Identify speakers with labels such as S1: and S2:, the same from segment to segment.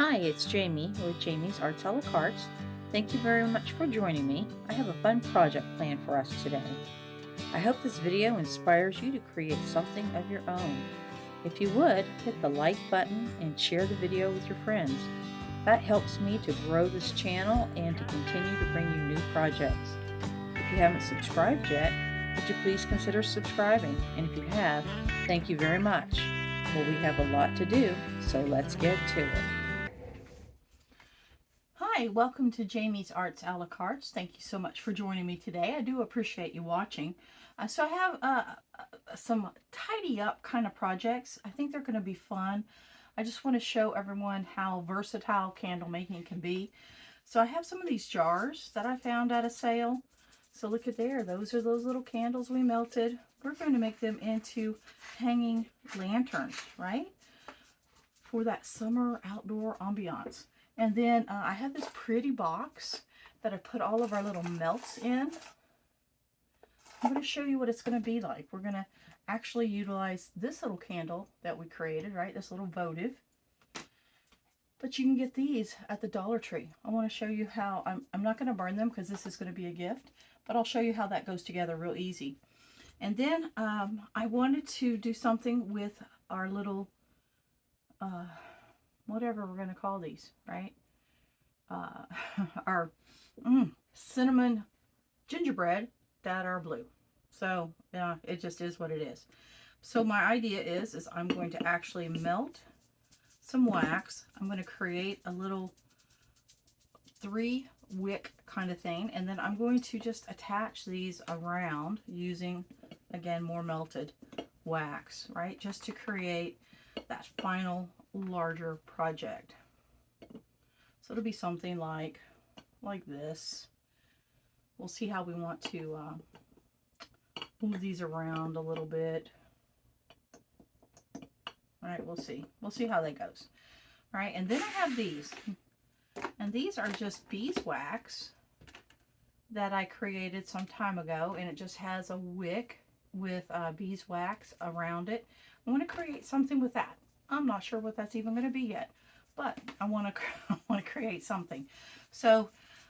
S1: Hi, it's Jamie with Jamie's Arts a la carte. Thank you very much for joining me. I have a fun project planned for us today. I hope this video inspires you to create something of your own. If you would, hit the like button and share the video with your friends. That helps me to grow this channel and to continue to bring you new projects. If you haven't subscribed yet, would you please consider subscribing? And if you have, thank you very much. Well, we have a lot to do, so let's get to it. Hi, welcome to Jamie's Arts a la carte. Thank you so much for joining me today. I do appreciate you watching. So I have some tidy up kind of projects. I think they're going to be fun. I just want to show everyone how versatile candle making can be. So I have some of these jars that I found at a sale. So look at there. Those are those little candles we melted. We're going to make them into hanging lanterns, right? For that summer outdoor ambiance. And then I have this pretty box that I put all of our little melts in. I'm going to show you what it's going to be like. We're going to actually utilize this little candle that we created, right? This little votive. But you can get these at the Dollar Tree. I want to show you how, I'm not going to burn them because this is going to be a gift, but I'll show you how that goes together real easy. And then I wanted to do something with our little, whatever we're going to call these, right? Our cinnamon gingerbread that are blue. So it just is what it is. So my idea is I'm going to actually melt some wax. I'm going to create a little 3-wick kind of thing, and then I'm going to just attach these around using, again, more melted wax, right? Just to create that final larger project. So it'll be something like this. We'll see how we want to move these around a little bit. All right, we'll see. We'll see how that goes. All right, and then I have these. And these are just beeswax that I created some time ago, and it just has a wick with beeswax around it. I want to create something with that. I'm not sure what that's even going to be yet, but I want to create something. So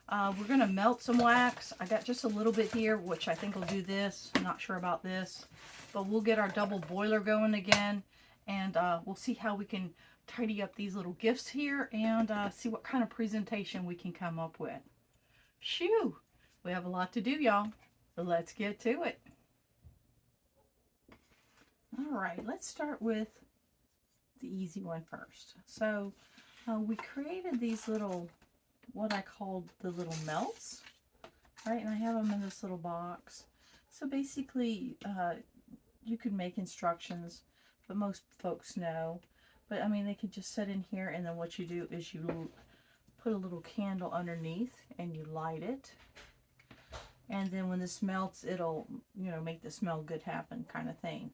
S1: we're going to melt some wax. I got just a little bit here, which I think will do this. I'm not sure about this, but we'll get our double boiler going again, and we'll see how we can tidy up these little gifts here and see what kind of presentation we can come up with. Shoo! We have a lot to do, y'all. So let's get to it. All right, let's start with the easy one first. So we created these little, what I called the little melts, right? And I have them in this little box. So basically, you could make instructions, but most folks know. But I mean, they can just sit in here, and then what you do is you put a little candle underneath and you light it. And then when this melts, it'll, make the smell good happen kind of thing.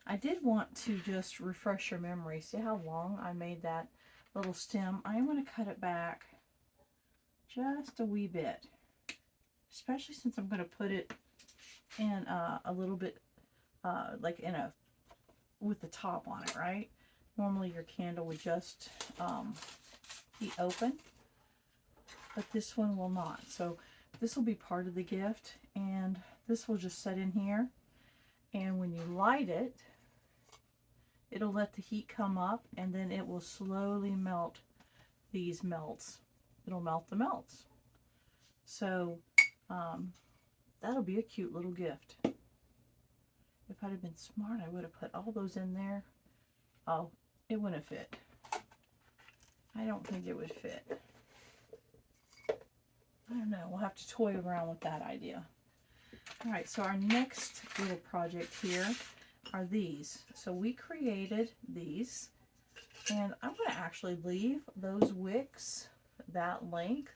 S1: I did want to just refresh your memory. See how long I made that little stem? I am going to cut it back just a wee bit, especially since I'm going to put it in a little bit like with the top on it, right? Normally your candle would just be open, but this one will not. So this will be part of the gift, and this will just sit in here. And when you light it, it'll let the heat come up, and then it will slowly melt these melts. It'll melt the melts. So that'll be a cute little gift. If I'd have been smart, I would have put all those in there. Oh, it wouldn't fit. I don't think it would fit. I don't know. We'll have to toy around with that idea. All right, so our next little project here are these. So we created these, and I'm going to actually leave those wicks that length.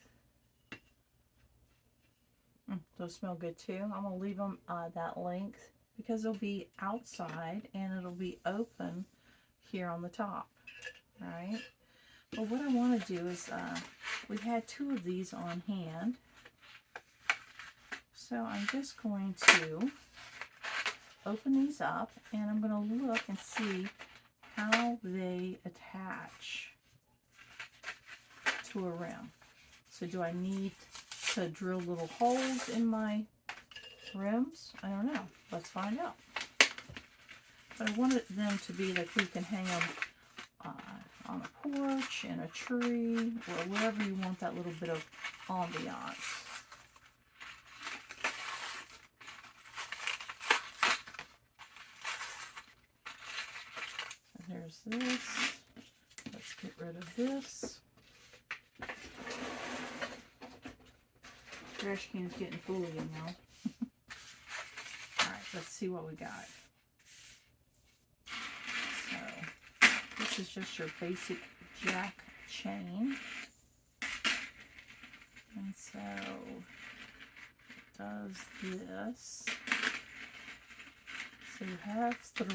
S1: Those smell good too. I'm going to leave them that length because they'll be outside and it'll be open here on the top. All right. But what I want to do is we had 2 of these on hand. So I'm just going to open these up, and I'm going to look and see how they attach. to a rim. So do I need to drill little holes in my rims? I don't know. Let's find out. But I wanted them to be like we can hang them on a porch, in a tree, or wherever you want that little bit of ambiance. So there's this. Let's get rid of this. Trash can's getting full again now. Alright, let's see what we got. So, this is just your basic jack chain. And so, it does this. So you have 3,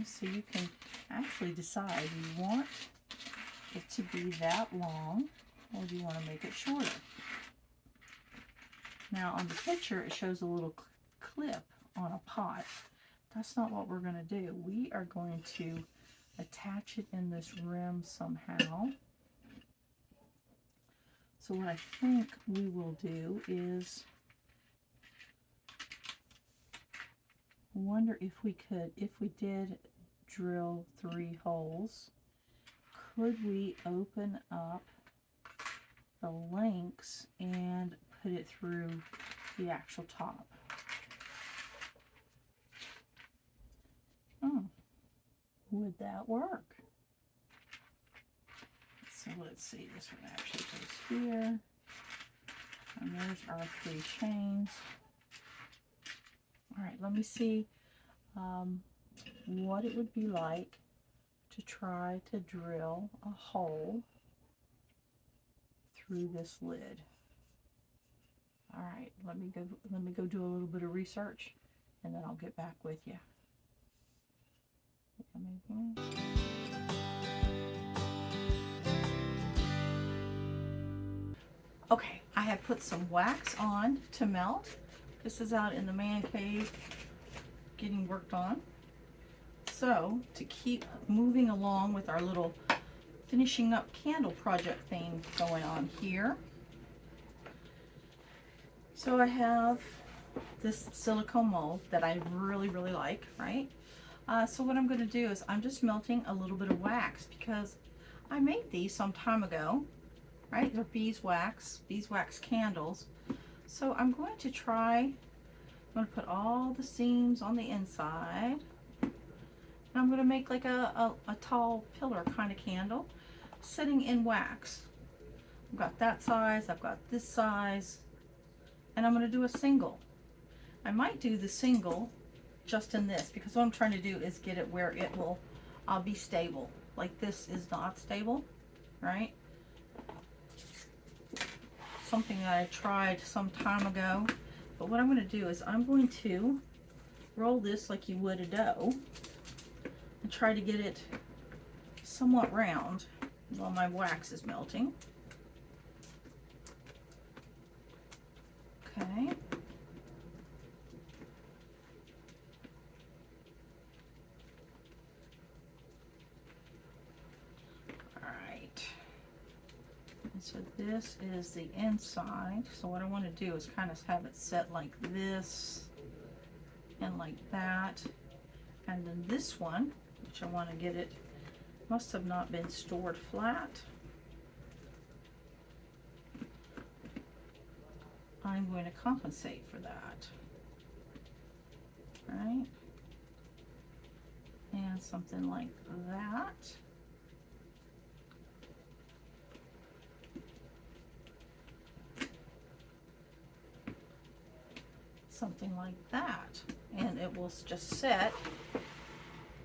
S1: so you can actually decide, do you want it to be that long, or do you want to make it shorter? Now on the picture, it shows a little clip on a pot. That's not what we're going to do. We are going to attach it in this rim somehow. So what I think we will do is, wonder if we could, if we did drill 3 holes, could we open up the links and put it through the actual top? Would that work? So let's see, this one actually goes here, and there's our 3 chains. All right, let me see what it would be like to try to drill a hole through this lid. All right, let me go do a little bit of research, and then I'll get back with you. Okay, I have put some wax on to melt. This is out in the man cave getting worked on. So to keep moving along with our little finishing up candle project thing going on here. So I have this silicone mold that I really like, right? So what I'm going to do is I'm just melting a little bit of wax, because I made these some time ago, right? They're beeswax candles. So I'm going to put all the seams on the inside. And I'm going to make like a tall pillar kind of candle sitting in wax. I've got that size, I've got this size, and I'm going to do a single. I might do the single just in this, because what I'm trying to do is get it where it will be stable. Like this is not stable, right? Something that I tried some time ago. But what I'm going to do is I'm going to roll this like you would a dough and try to get it somewhat round while my wax is melting. Okay. So this is the inside. So what I want to do is kind of have it set like this and like that. And then this one, which I want to get it, must have not been stored flat. I'm going to compensate for that. Right? And something like that. Something like that, and it will just set,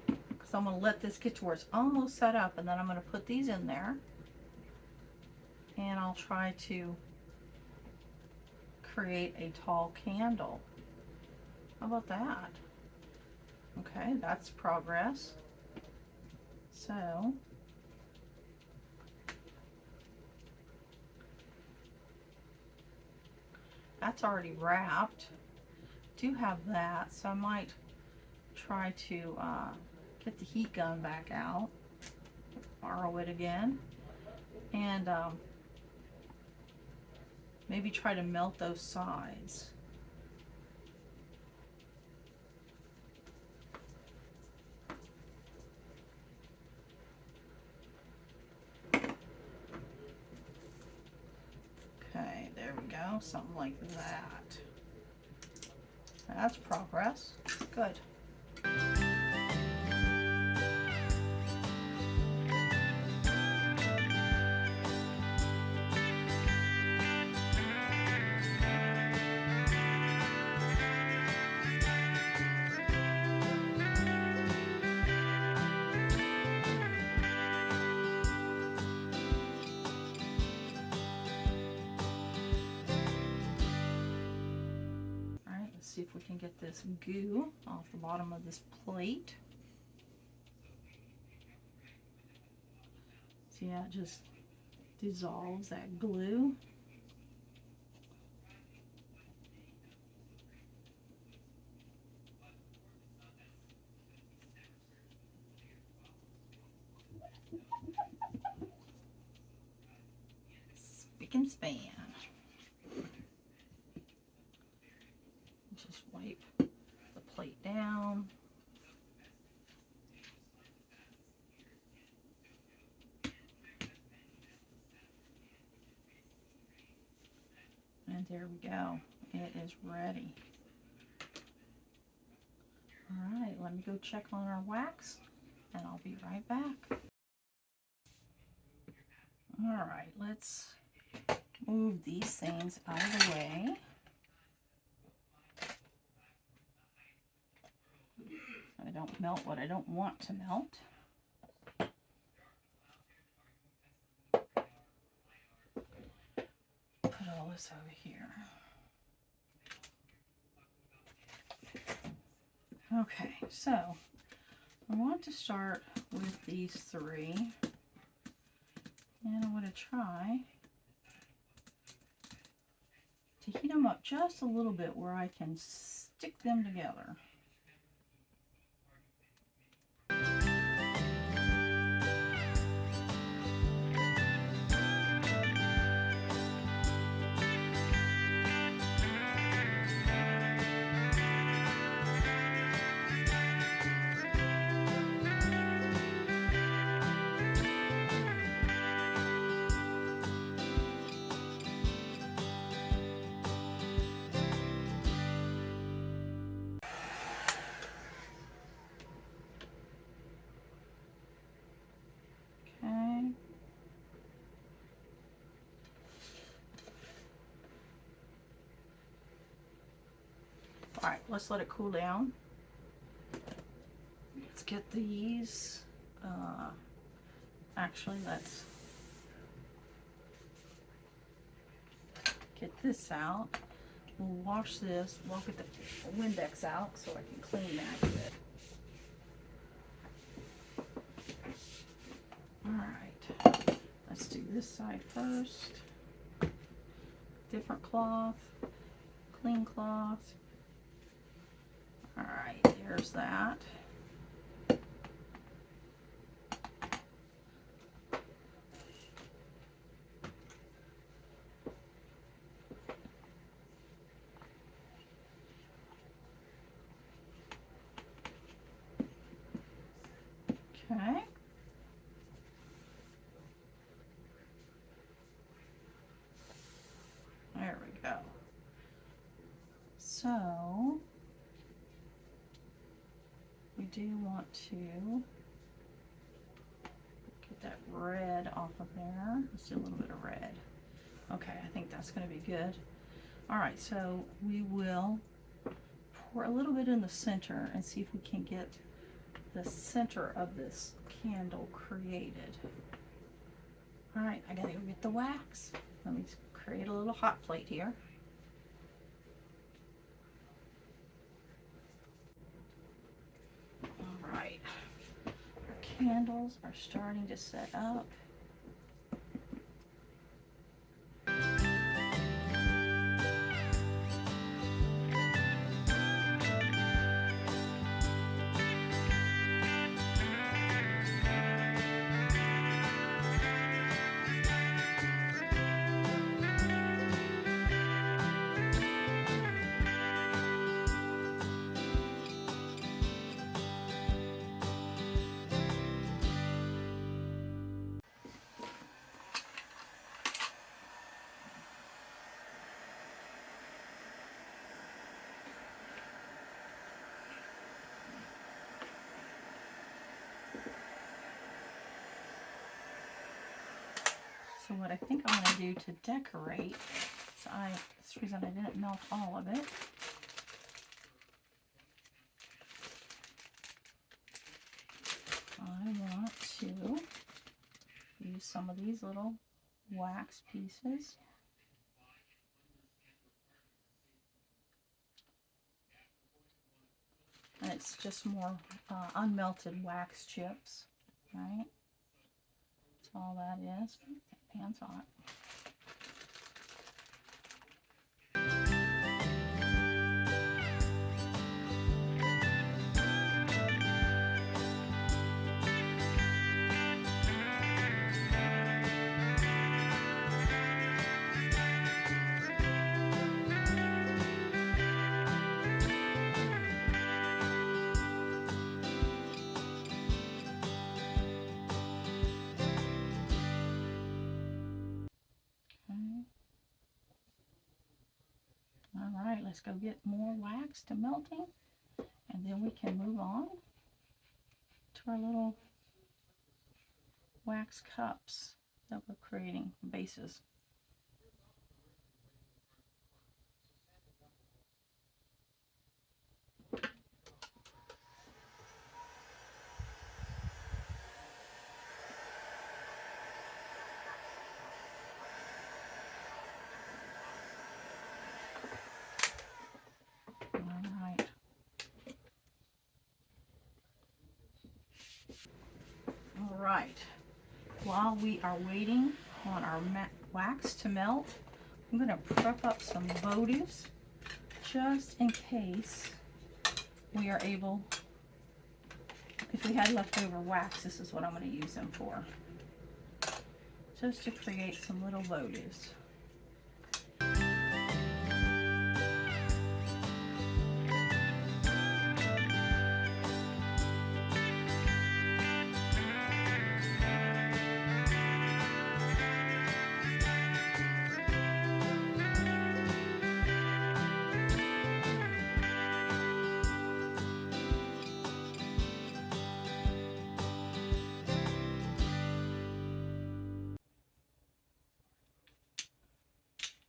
S1: because I'm going to let this get to where it's almost set up, and then I'm going to put these in there, and I'll try to create a tall candle. How about that? Okay, that's progress. So that's already wrapped. Do have that, so I might try to get the heat gun back out, borrow it again, and maybe try to melt those sides. Okay, there we go, something like that. That's progress. Good. See if we can get this goo off the bottom of this plate. See how it just dissolves that glue? Spick and span. Just wipe the plate down. And there we go. It is ready. All right, let me go check on our wax and I'll be right back. All right, let's move these things out of the way. I don't melt what I don't want to melt. Put all this over here. Okay, so I want to start with these three, and I'm going to try to heat them up just a little bit where I can stick them together. All right, let's let it cool down. Let's get these, actually let's get this out. We'll wash this, we'll get the Windex out so I can clean that a bit. All right, let's do this side first. Different cloth, clean cloth. All right, there's that. Okay. There we go. So we do want to get that red off of there. Let's do a little bit of red. Okay, I think that's going to be good. All right, so we will pour a little bit in the center and see if we can get the center of this candle created. All right, I gotta go get the wax. Let me create a little hot plate here. All right, our candles are starting to set up. So what I think I'm going to do to decorate, so this reason I didn't melt all of it. I want to use some of these little wax pieces. And it's just more unmelted wax chips, right? That's all that is. That pan's hot. All right, let's go get more wax to melting, and then we can move on to our little wax cups that we're creating, bases. All right, while we are waiting on our wax to melt, I'm going to prep up some votives just in case we are able, if we had leftover wax, this is what I'm going to use them for. Just to create some little votives.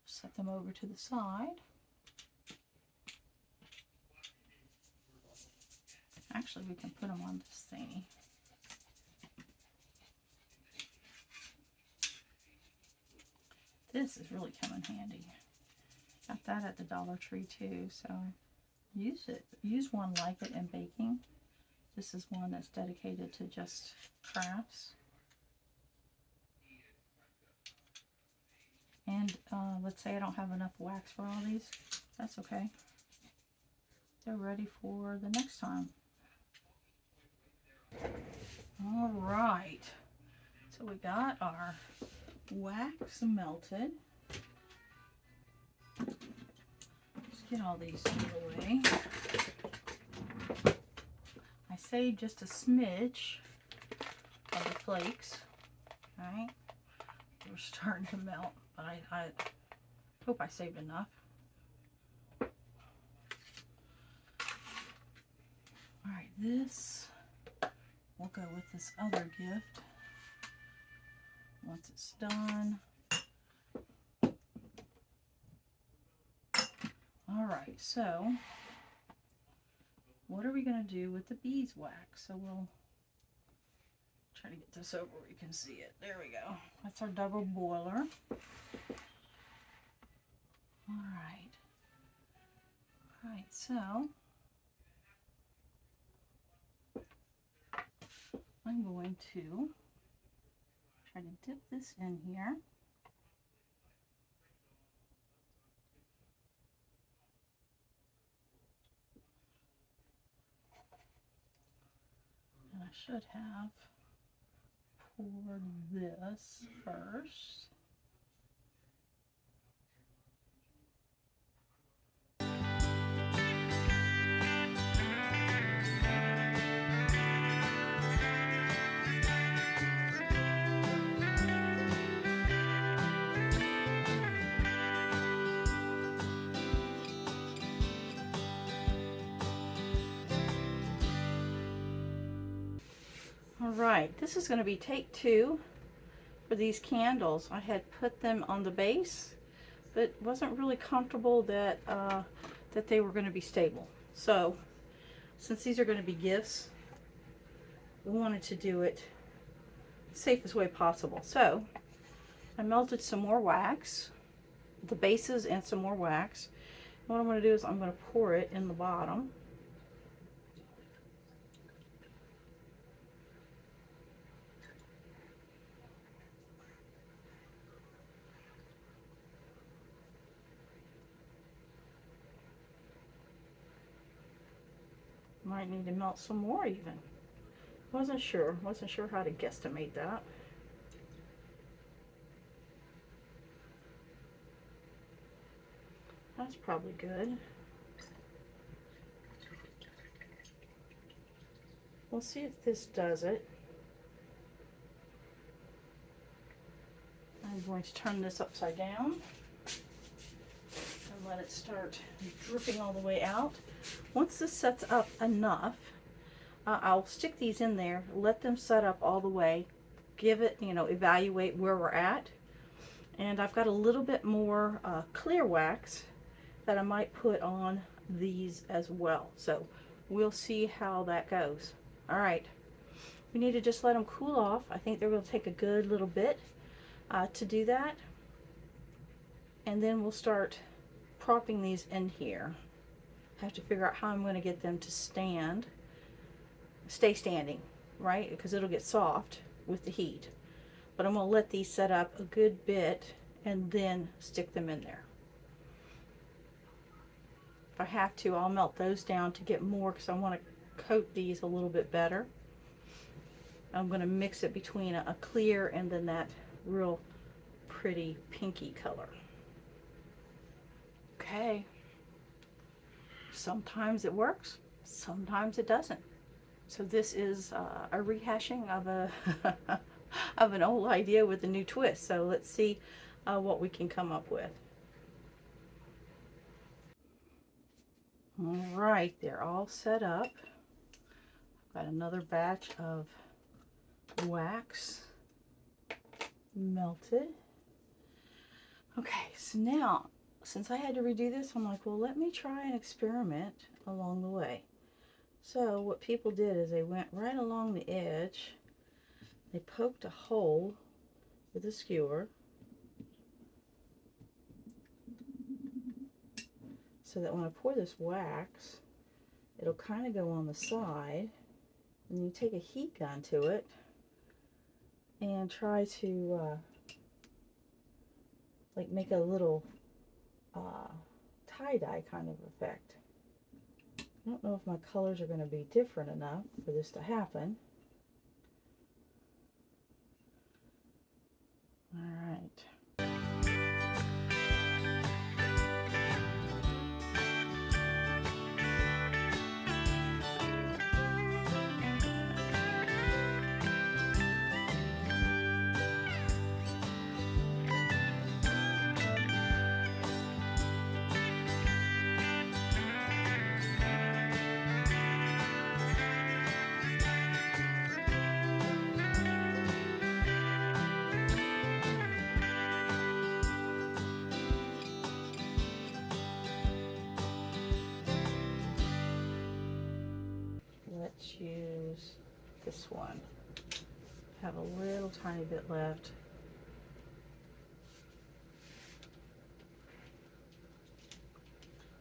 S1: Set them over to the side. Actually, we can put them on this thingy. This is really coming handy. Got that at the Dollar Tree too, so use it. Use one like it in baking. This is one that's dedicated to just crafts. And let's say I don't have enough wax for all these. That's okay. They're ready for the next time. All right. So we got our wax melted. Let's get all these out of the way. I saved just a smidge of the flakes. All right. They're starting to melt. I hope I saved enough. Alright, this will go with this other gift once it's done. Alright, so what are we going to do with the beeswax? So we'll try to get this over where you can see it. There we go. That's our double boiler. Alright. Alright, so I'm going to try to dip this in here. And I should have poured this first. All right, this is going to be take 2 for these candles. I had put them on the base, but wasn't really comfortable that that they were going to be stable. So since these are going to be gifts, we wanted to do it the safest way possible. So I melted some more wax, the bases and some more wax. What I'm going to do is I'm going to pour it in the bottom. Might need to melt some more even. Wasn't sure how to guesstimate that. That's probably good. We'll see if this does it. I'm going to turn this upside down and let it start dripping all the way out. Once this sets up enough, I'll stick these in there, let them set up all the way, give it, you know, evaluate where we're at. And I've got a little bit more clear wax that I might put on these as well. So we'll see how that goes. All right, we need to just let them cool off. I think they're going to take a good little bit to do that. And then we'll start propping these in here. I have to figure out how I'm going to get them to stay standing, right? Because it'll get soft with the heat. But I'm going to let these set up a good bit and then stick them in there. If I have to, I'll melt those down to get more because I want to coat these a little bit better. I'm going to mix it between a clear and then that real pretty pinky color. Okay. Sometimes it works, sometimes it doesn't. So this is a rehashing of a of an old idea with a new twist. So let's see what we can come up with. All right, they're all set up. Got another batch of wax melted. Okay, so now since I had to redo this, I'm like, well, let me try an experiment along the way. So what people did is they went right along the edge, they poked a hole with a skewer so that when I pour this wax, it'll kind of go on the side, and you take a heat gun to it and try to like make a little tie-dye kind of effect. I don't know if my colors are going to be different enough for this to happen. All right. Let's use this one. Have a little tiny bit left.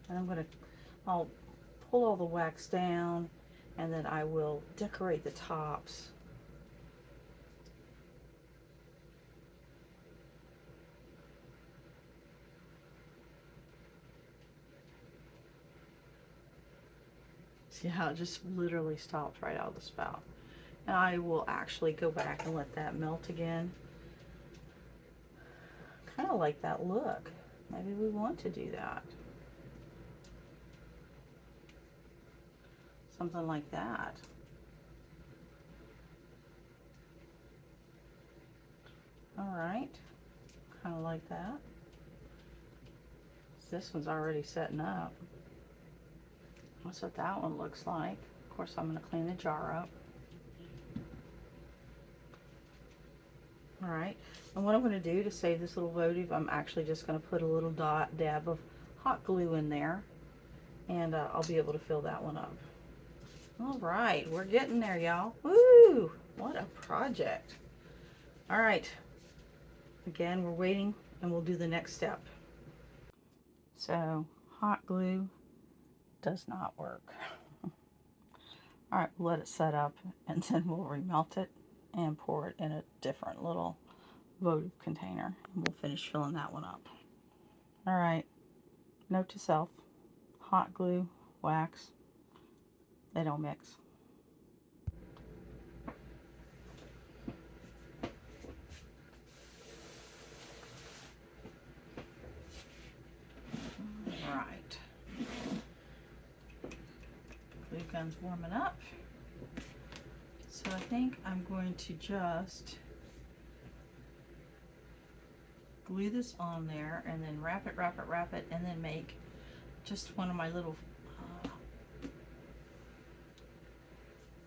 S1: And I'll pull all the wax down, and then I will decorate the tops. See how it just literally stopped right out of the spout. And I will actually go back and let that melt again. Kind of like that look. Maybe we want to do that. Something like that. All right, kind of like that. This one's already setting up. That's what that one looks like. Of course, I'm going to clean the jar up. All right, And what I'm going to do to save this little votive, I'm actually just going to put a little dab of hot glue in there, and I'll be able to fill that one up. All right, we're getting there, y'all. Woo! What a project. All right. Again, we're waiting, and we'll do the next step. So, hot glue does not work. All right, we'll let it set up, and then we'll remelt it and pour it in a different little votive container. And we'll finish filling that one up. All right, note to self, hot glue, wax, they don't mix. All right, glue gun's warming up. So I think I'm going to just glue this on there and then wrap it, and then make just one of my little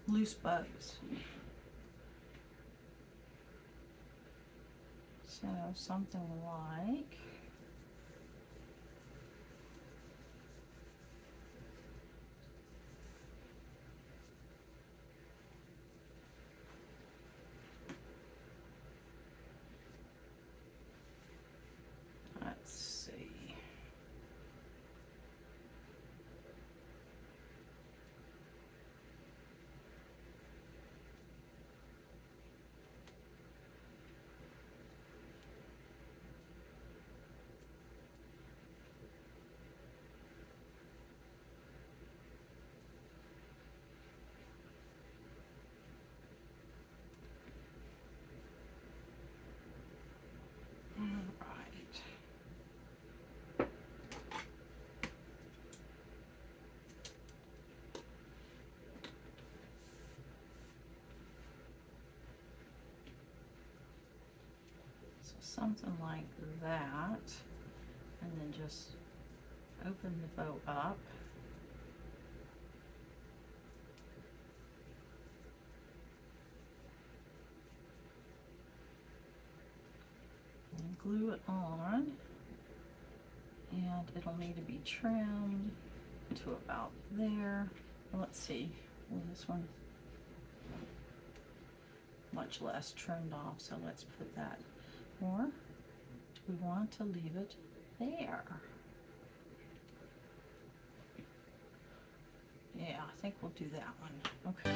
S1: loose bows. So something like let's see. Something like that, and then just open the bow up. And glue it on, and it'll need to be trimmed to about there. Well, let's see, well, this one much less trimmed off, so let's put that. Or do we want to leave it there? Yeah, I think we'll do that one. Okay.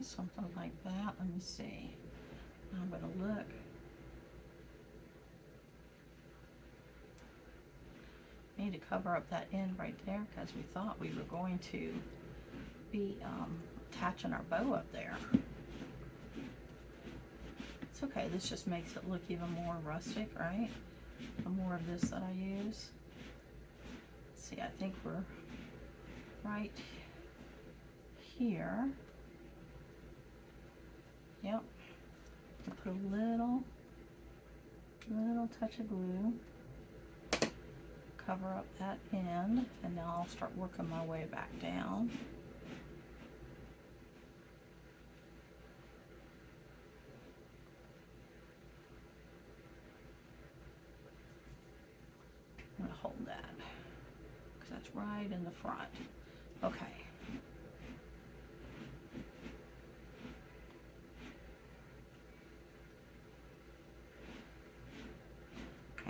S1: Something like that. Let me see. I'm going to look. Need to cover up that end right there because we thought we were going to be attaching our bow up there. It's okay. This just makes it look even more rustic, right? The more of this that I use. Let's see, I think we're right here. Yep. Put a little touch of glue. Cover up that end, and now I'll start working my way back down. I'm gonna hold that because that's right in the front. Okay.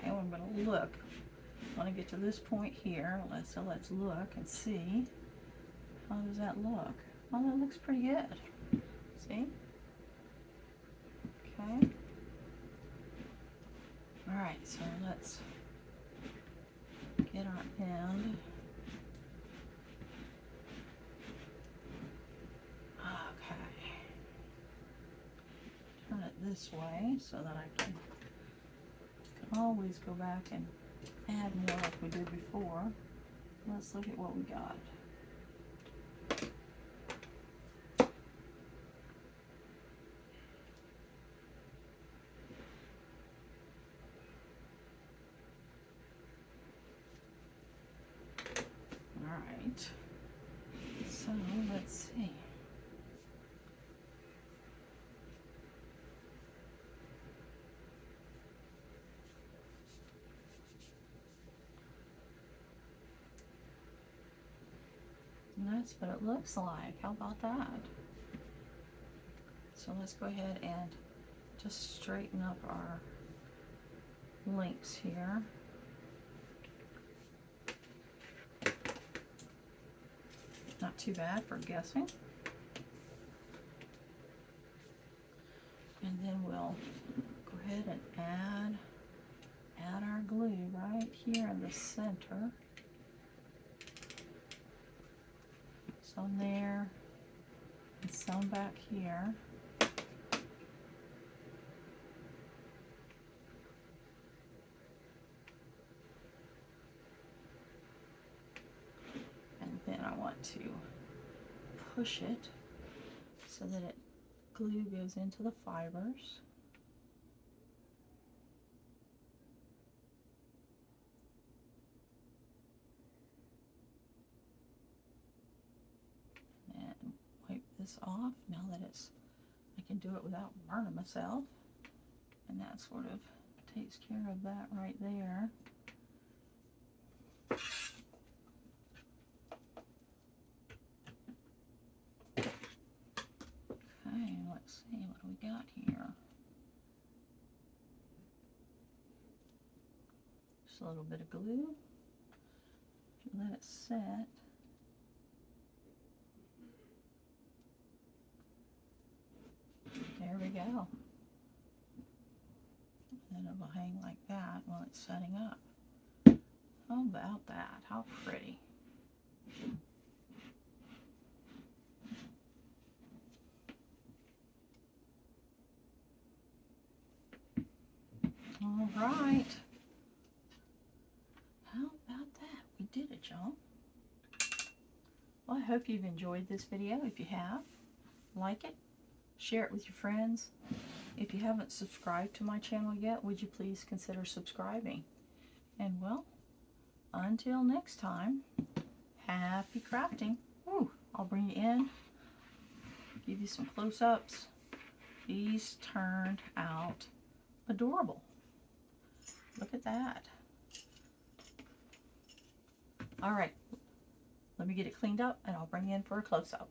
S1: I'm going to look. I want to get to this point here. Let's look and see. How does that look? Well, that looks pretty good. See? Okay. All right, so let's get get our end. Okay. Turn it this way so that I can always go back and add more like we did before. Let's look at what we got. Alright, so let's see. And that's what it looks like. How about that? So let's go ahead and just straighten up our links here. Not too bad for guessing. And then we'll go ahead and add our glue right here in the center. Some there and some back here. And then I want to push it so that it glue goes into the fibers. And wipe this off now that I can do it without burning myself. And that sort of takes care of that right there. Okay, let's see what we got here. Just a little bit of glue. Let it set. There we go. And it will hang like that while it's setting up. How about that? How pretty. All right. How about that? We did it, y'all. Well, I hope you've enjoyed this video. If you have, like it, share it with your friends. If you haven't subscribed to my channel yet, would you please consider subscribing? And well, until next time, happy crafting. Ooh, I'll bring you in, give you some close-ups. These turned out adorable. Look at that. All right, let me get it cleaned up and I'll bring you in for a close-up.